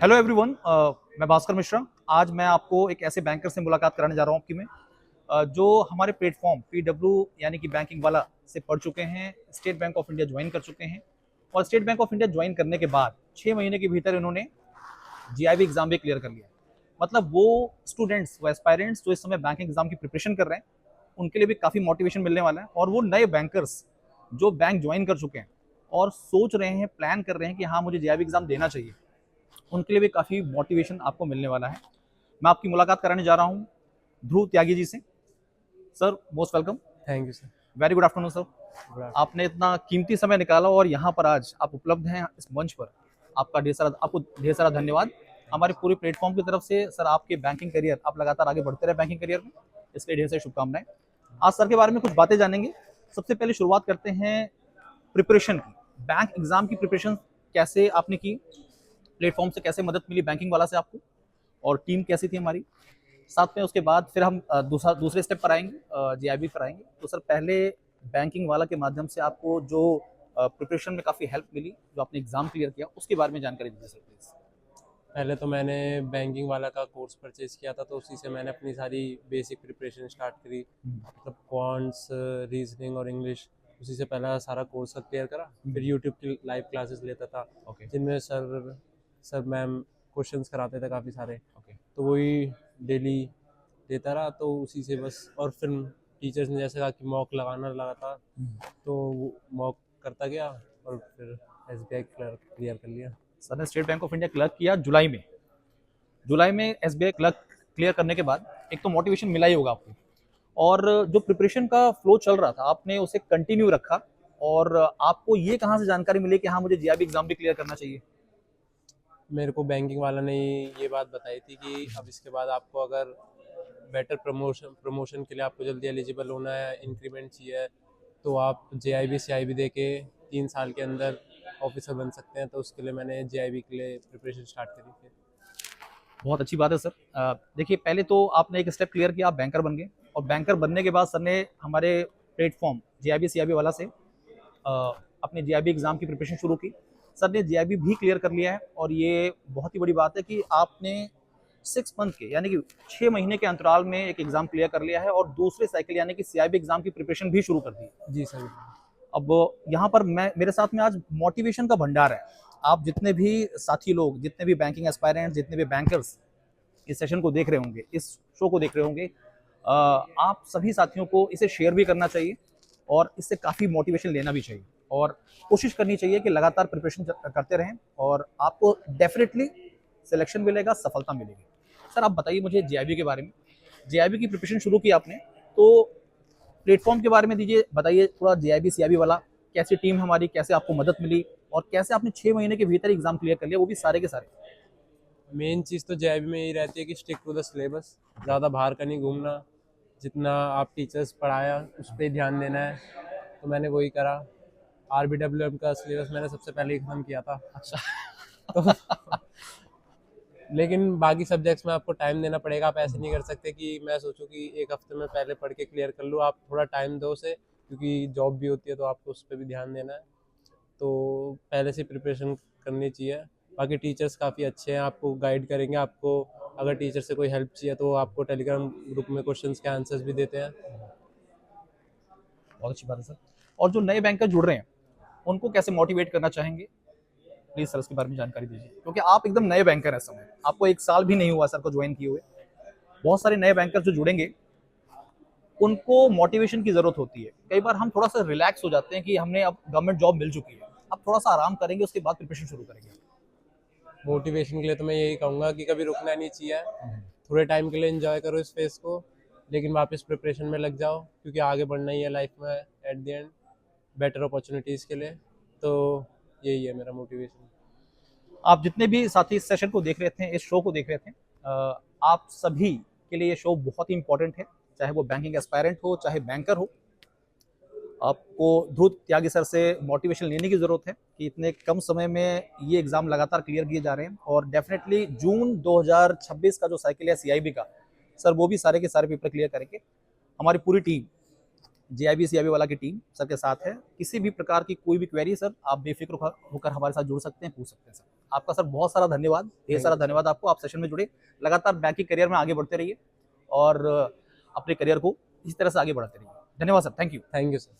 Hello everyone, मैं भास्कर मिश्रा। आज मैं आपको एक ऐसे बैंकर से मुलाकात कराने जा रहा हूँ आपकी मैं, जो हमारे प्लेटफॉर्म पीडब्ल्यू यानी कि बैंकिंग वाला से पढ़ चुके हैं, state bank of India join कर चुके हैं और state bank of India join करने के बाद 6 महीने के भीतर इन्होंने जीआईबी एग्जाम भी क्लियर कर लिया। मतलब वो स्टूडेंट्स, वो एस्पायरेंट्स जो इस समय बैंकिंग एग्जाम की प्रिपरेशन कर रहे हैं, उनके लिए भी काफ़ी मोटिवेशन मिलने वाला है। और वो नए बैंकर्स जो बैंक ज्वाइन कर चुके हैं और सोच रहे हैं, प्लान कर रहे हैं कि हाँ मुझे जीआईबी एग्जाम देना चाहिए, उनके लिए भी काफ़ी मोटिवेशन आपको मिलने वाला है। मैं आपकी मुलाकात कराने जा रहा हूँ ध्रुव त्यागी जी से। Sir, most welcome. Thank you sir. Very good afternoon sir. आपने इतना कीमती समय निकाला और यहाँ पर आज आप उपलब्ध हैं इस मंच पर, आपको ढेर सारा धन्यवाद। हमारे पूरे प्लेटफॉर्म की तरफ से सर, आपके बैंकिंग करियर, आप लगातार आगे बढ़ते रहे बैंकिंग करियर में, इसलिए ढेर सारी शुभकामनाएं। आज सर के बारे में कुछ बातें जानेंगे। सबसे पहले शुरुआत करते हैं प्रिपरेशन की। बैंक एग्जाम की प्रिपरेशन कैसे आपने की, प्लेटफॉर्म से कैसे मदद मिली बैंकिंग वाला से आपको, और टीम कैसी थी हमारी, साथ में उसके बाद फिर हम दूसरे स्टेप पर आएंगे, जीआईबी पर आएंगे। तो सर, पहले बैंकिंग वाला के माध्यम से आपको जो प्रिपरेशन में काफ़ी हेल्प मिली, जो आपने एग्जाम क्लियर किया, उसके बारे में जानकारी दीजिए सर प्लीज़। पहले तो मैंने बैंकिंग वाला का कोर्स परचेज़ किया था, तो उसी से मैंने अपनी सारी बेसिक प्रिपरेशन स्टार्ट करी। मतलब क्वांट्स, रीजनिंग और इंग्लिश, उसी से पहला सारा कोर्स का क्लियर करा। फिर यूट्यूब की लाइव क्लासेस लेता था, ओके जिनमें सर मैम क्वेश्चंस कराते थे काफ़ी सारे। ओके। तो वही डेली देता रहा, तो उसी से बस। और फिर टीचर्स ने जैसे कहा कि मॉक लगाना लगा था, तो मॉक करता गया और फिर एसबीआई क्लियर कर लिया। सर ने state bank of India clerk किया जुलाई में एसबीआई क्लर्क क्लियर करने के बाद एक तो मोटिवेशन मिला ही होगा आपको, और जो प्रिपरेशन का फ्लो चल रहा था आपने उसे कंटिन्यू रखा, और आपको ये कहाँ से जानकारी मिली कि हाँ मुझे जीआईबी एग्जाम भी क्लियर करना चाहिए? मेरे को बैंकिंग वाला ने ये बात बताई थी कि अब इसके बाद आपको अगर बेटर प्रमोशन के लिए आपको जल्दी एलिजिबल होना है, इंक्रीमेंट चाहिए, तो आप जेआईबी सीआईबी दे के 3 साल के अंदर ऑफिसर बन सकते हैं। तो उसके लिए मैंने जेआईबी के लिए प्रिपरेशन स्टार्ट करी थी। बहुत अच्छी बात है सर। देखिए, पहले तो आपने एक स्टेप क्लियर किया, आप बैंकर बन गए, और बैंकर बनने के बाद सर ने हमारे प्लेटफॉर्म जीआईबी सीआईबी वाला से अपने जीआईबी एग्जाम की प्रिपरेशन शुरू की। सर ने जीआईबी भी क्लियर कर लिया है, और ये बहुत ही बड़ी बात है कि आपने 6 मंथ के यानी कि 6 महीने के अंतराल में एक एग्जाम क्लियर कर लिया है और दूसरे साइकिल यानी कि सीआईबी एग्जाम की प्रिपरेशन भी शुरू कर दी। जी सर। अब यहाँ पर मेरे साथ में आज मोटिवेशन का भंडार है। आप जितने भी साथी लोग, जितने भी बैंकिंग एस्पायरेंट्स, जितने भी बैंकर्स इस सेशन को देख रहे होंगे, इस शो को देख रहे होंगे, आप सभी साथियों को इसे शेयर भी करना चाहिए और इससे काफ़ी मोटिवेशन लेना भी चाहिए, और कोशिश करनी चाहिए कि लगातार प्रिपरेशन करते रहें और आपको डेफिनेटली सिलेक्शन मिलेगा, सफलता मिलेगी। सर, आप बताइए मुझे जीआईबी के बारे में। जीआईबी की प्रिपरेशन शुरू की आपने, तो प्लेटफॉर्म के बारे में दीजिए, बताइए थोड़ा। जीआईबी सीआईबी वाला कैसी टीम हमारी, कैसे आपको मदद मिली, और कैसे आपने 6 महीने के भीतर एग्जाम क्लियर कर लिया, वो भी सारे के सारे? मेन चीज़ तो जेआईबी में यही रहती है कि स्टिक टू द सिलेबस, ज़्यादा बाहर का नहीं घूमना, जितना आप टीचर्स पढ़ाया उस पर ध्यान देना है। तो मैंने वही करा। RBWM का सिलेबस मैंने सबसे पहले खत्म किया था। अच्छा। तो लेकिन बाकी सब्जेक्ट्स में आपको टाइम देना पड़ेगा। आप ऐसे नहीं कर सकते कि मैं सोचूं कि एक हफ्ते में पहले पढ़ के क्लियर कर लूँ। आप थोड़ा टाइम दो उसे, क्योंकि जॉब भी होती है, तो आपको उस पर भी ध्यान देना है। तो पहले से प्रिपरेशन करनी चाहिए। बाकी टीचर्स काफ़ी अच्छे हैं, आपको गाइड करेंगे। आपको अगर टीचर से कोई हेल्प चाहिए तो आपको टेलीग्राम ग्रुप में क्वेश्चंस के आंसर्स भी देते हैं। बहुत अच्छी बात है सर। और जो नए बैंकर जुड़ रहे हैं, उनको कैसे मोटिवेट करना चाहेंगे? प्लीज सर, उसके बारे में जानकारी दीजिए, क्योंकि आप एकदम नए बैंकर हैं इस समय, आपको 1 साल भी नहीं हुआ सर को ज्वाइन किए हुए। बहुत सारे नए बैंकर जो जुड़ेंगे, उनको मोटिवेशन की जरूरत होती है। कई बार हम थोड़ा सा रिलैक्स हो जाते हैं कि हमने अब गवर्नमेंट जॉब मिल चुकी है, अब थोड़ा सा आराम करेंगे, उसके बाद प्रिपरेशन शुरू करेंगे। मोटिवेशन के लिए तो मैं यही कहूँगा कि कभी रुकना नहीं चाहिए। थोड़े टाइम के लिए एंजॉय करो इस फेज को, लेकिन वापस प्रिपरेशन में लग जाओ, क्योंकि आगे बढ़ना ही है लाइफ में at the end, better opportunities के लिए। तो यही है मेरा मोटिवेशन। आप जितने भी साथी इस सेशन को देख रहे थे, इस शो को देख रहे थे, आप सभी के लिए ये शो बहुत ही इंपॉर्टेंट है, चाहे वो बैंकिंग एस्पायरेंट हो, चाहे बैंकर हो। आपको ध्रुव त्यागी सर से मोटिवेशन लेने की जरूरत है कि इतने कम समय में ये एग्जाम लगातार क्लियर किए जा रहे हैं, और डेफिनेटली जून 2026 का जो साइकिल है सीआईबी का, सर वो भी सारे के सारे पेपर क्लियर करेंगे। हमारी पूरी टीम, जीआईबी सीआईबी वाला की टीम सर के साथ है। किसी भी प्रकार की कोई भी क्वेरी सर, आप बेफिक्र होकर हमारे साथ जुड़ सकते हैं, पूछ सकते हैं सर। आपका सर बहुत सारा धन्यवाद, ढेर सारा धन्यवाद आपको, आप सेशन में जुड़े, लगातार बैंकिंग करियर में आगे बढ़ते रहिए और अपने करियर को इस तरह से आगे बढ़ाते रहिए। धन्यवाद sir, thank you. Thank you sir.